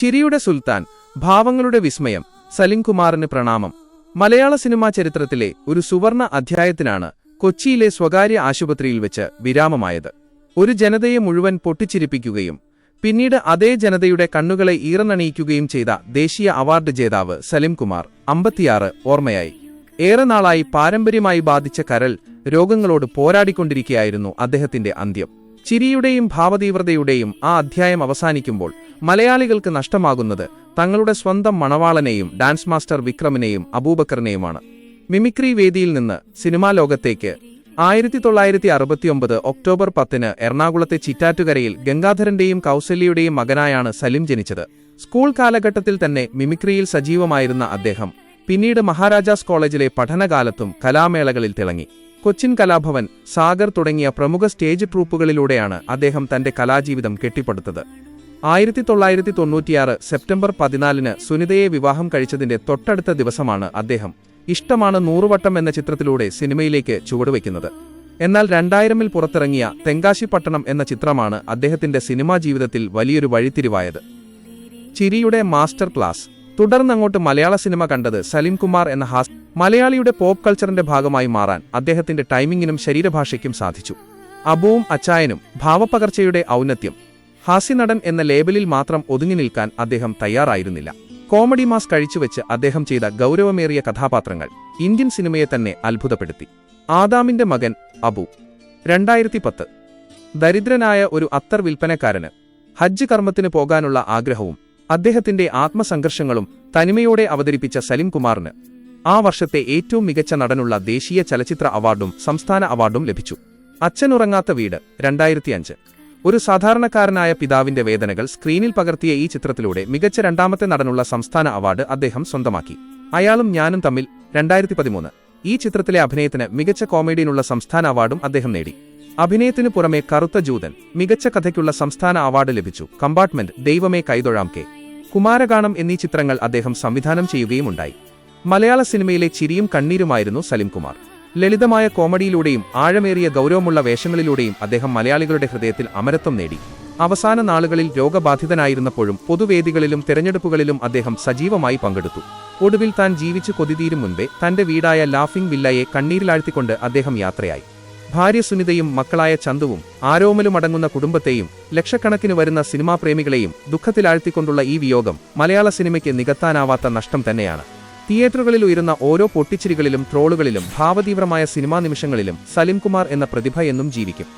ചിരിയുടെ സുൽത്താൻ, ഭാവങ്ങളുടെ വിസ്മയം, സലിംകുമാറിന് പ്രണാമം. മലയാള സിനിമാ ചരിത്രത്തിലെ ഒരു സുവർണ അധ്യായത്തിനാണ് കൊച്ചിയിലെ സ്വകാര്യ ആശുപത്രിയിൽ വെച്ച് വിരാമമായത്. ഒരു ജനതയെ മുഴുവൻ പൊട്ടിച്ചിരിപ്പിക്കുകയും പിന്നീട് അതേ ജനതയുടെ കണ്ണുകളെ ഈറനണിയിക്കുകയും ചെയ്ത ദേശീയ അവാർഡ് ജേതാവ് സലിംകുമാർ 56 ഓർമ്മയായി. ഏറെ നാളായി പാരമ്പര്യമായി ബാധിച്ച കരൾ രോഗങ്ങളോട് പോരാടിക്കൊണ്ടിരിക്കുകയായിരുന്നു അദ്ദേഹത്തിന്റെ അന്ത്യം. ചിരിയുടെയും ഭാവതീവ്രതയുടെയും ആ അധ്യായം അവസാനിക്കുമ്പോൾ മലയാളികൾക്ക് നഷ്ടമാകുന്നത് തങ്ങളുടെ സ്വന്തം മണവാളനെയും ഡാൻസ് മാസ്റ്റർ വിക്രമിനെയും അബൂബക്കറിനെയുമാണ്. മിമിക്രി വേദിയിൽ നിന്ന് സിനിമാ ലോകത്തേക്ക് 1969 ഒക്ടോബർ 10 എറണാകുളത്തെ ചിറ്റാറ്റുകരയിൽ ഗംഗാധരന്റെയും കൗസല്യയുടെയും മകനായാണ് സലിം ജനിച്ചത്. സ്കൂൾ കാലഘട്ടത്തിൽ തന്നെ മിമിക്രിയിൽ സജീവമായിരുന്ന അദ്ദേഹം പിന്നീട് മഹാരാജാസ് കോളേജിലെ പഠനകാലത്തും കലാമേളകളിൽ തിളങ്ങി. കൊച്ചിൻ കലാഭവൻ, സാഗർ തുടങ്ങിയ പ്രമുഖ സ്റ്റേജ് ട്രൂപ്പുകളിലൂടെയാണ് അദ്ദേഹം തന്റെ കലാജീവിതം കെട്ടിപ്പടുത്തത്. 1996 സെപ്റ്റംബർ 14 സുനിതയെ വിവാഹം കഴിച്ചതിന്റെ തൊട്ടടുത്ത ദിവസമാണ് അദ്ദേഹം ഇഷ്ടമാണ് 100 വട്ടം എന്ന ചിത്രത്തിലൂടെ സിനിമയിലേക്ക് ചുവടുവയ്ക്കുന്നത്. എന്നാൽ 2000-ൽ പുറത്തിറങ്ങിയ തെങ്കാശിപ്പട്ടണം എന്ന ചിത്രമാണ് അദ്ദേഹത്തിന്റെ സിനിമാ ജീവിതത്തിൽ വലിയൊരു വഴിത്തിരിവായത്. ചിരിയുടെ മാസ്റ്റർ ക്ലാസ്. തുടർന്നങ്ങോട്ട് മലയാള സിനിമ കണ്ടത് സലിംകുമാർ എന്ന മലയാളിയുടെ പോപ്പ് കൾച്ചറിന്റെ ഭാഗമായി മാറാൻ അദ്ദേഹത്തിന്റെ ടൈമിങ്ങിനും ശരീരഭാഷയ്ക്കും സാധിച്ചു. അബുവും അച്ചായനും ഭാവപ്പകർച്ചയുടെ ഔന്നത്യം. ഹാസ്യനടൻ എന്ന ലേബലിൽ മാത്രം ഒതുങ്ങി നിൽക്കാൻ അദ്ദേഹം തയ്യാറായിരുന്നില്ല. കോമഡി മാസ് കഴിച്ചുവെച്ച് അദ്ദേഹം ചെയ്ത ഗൗരവമേറിയ കഥാപാത്രങ്ങൾ ഇന്ത്യൻ സിനിമയെ തന്നെ അത്ഭുതപ്പെടുത്തി. ആദാമിന്റെ മകൻ അബു. 2010. ദരിദ്രനായ ഒരു അത്തർ വിൽപ്പനക്കാരന് ഹജ്ജ് കർമ്മത്തിന് പോകാനുള്ള ആഗ്രഹവും അദ്ദേഹത്തിന്റെ ആത്മസംഘർഷങ്ങളും തനിമയോടെ അവതരിപ്പിച്ച സലിംകുമാറിന് ആ വർഷത്തെ ഏറ്റവും മികച്ച നടനുള്ള ദേശീയ ചലച്ചിത്ര അവാർഡും സംസ്ഥാന അവാർഡും ലഭിച്ചു. അച്ഛനുറങ്ങാത്ത വീട് 2005. ഒരു സാധാരണക്കാരനായ പിതാവിന്റെ വേദനകൾ സ്ക്രീനിൽ പകർത്തിയ ഈ ചിത്രത്തിലൂടെ മികച്ച രണ്ടാമത്തെ നടനുള്ള സംസ്ഥാന അവാർഡ് അദ്ദേഹം സ്വന്തമാക്കി. അയാളും ഞാനും തമ്മിൽ 2013. ഈ ചിത്രത്തിലെ അഭിനയത്തിന് മികച്ച കോമഡിയിനുള്ള സംസ്ഥാന അവാർഡും അദ്ദേഹം നേടി. അഭിനയത്തിനു പുറമെ കറുത്ത ജൂതൻ മികച്ച കഥയ്ക്കുള്ള സംസ്ഥാന അവാർഡ് ലഭിച്ചു. കമ്പാർട്ട്മെന്റ്, ദൈവമേ കൈതൊഴാം, കെ. കുമാരഗാനം എന്നീ ചിത്രങ്ങൾ അദ്ദേഹം സംവിധാനം ചെയ്യുകയുമുണ്ടായി. മലയാള സിനിമയിലെ ചിരിയും കണ്ണീരുമായിരുന്നു സലിംകുമാർ. ലളിതമായ കോമഡിയിലൂടെയും ആഴമേറിയ ഗൗരവമുള്ള വേഷങ്ങളിലൂടെയും അദ്ദേഹം മലയാളികളുടെ ഹൃദയത്തിൽ അമരത്വം നേടി. അവസാന നാളുകളിൽ രോഗബാധിതനായിരുന്നപ്പോഴും പൊതുവേദികളിലും തെരഞ്ഞെടുപ്പുകളിലും അദ്ദേഹം സജീവമായി പങ്കെടുത്തു. ഒടുവിൽ താൻ ജീവിച്ചു കൊതിതീരും മുൻപേ തന്റെ വീടായ ലാഫിംഗ് വില്ലയെ കണ്ണീരിലാഴ്ത്തിക്കൊണ്ട് അദ്ദേഹം യാത്രയായി. ഭാര്യ സുനിതയും മക്കളായ ചന്തുവും ആരോമലുമടങ്ങുന്ന കുടുംബത്തെയും ലക്ഷക്കണക്കിന് വരുന്ന സിനിമാ പ്രേമികളെയും ദുഃഖത്തിലാഴ്ത്തിക്കൊണ്ടുള്ള ഈ വിയോഗം മലയാള സിനിമയ്ക്ക് നികത്താനാവാത്ത നഷ്ടം തന്നെയാണ്. തിയേറ്ററുകളിൽ ഉയരുന്ന ഓരോ പൊട്ടിച്ചിരികളിലും ട്രോളുകളിലും ഭാവതീവ്രമായ സിനിമാ നിമിഷങ്ങളിലും സലിംകുമാർ എന്ന പ്രതിഭ എന്നും ജീവിക്കും.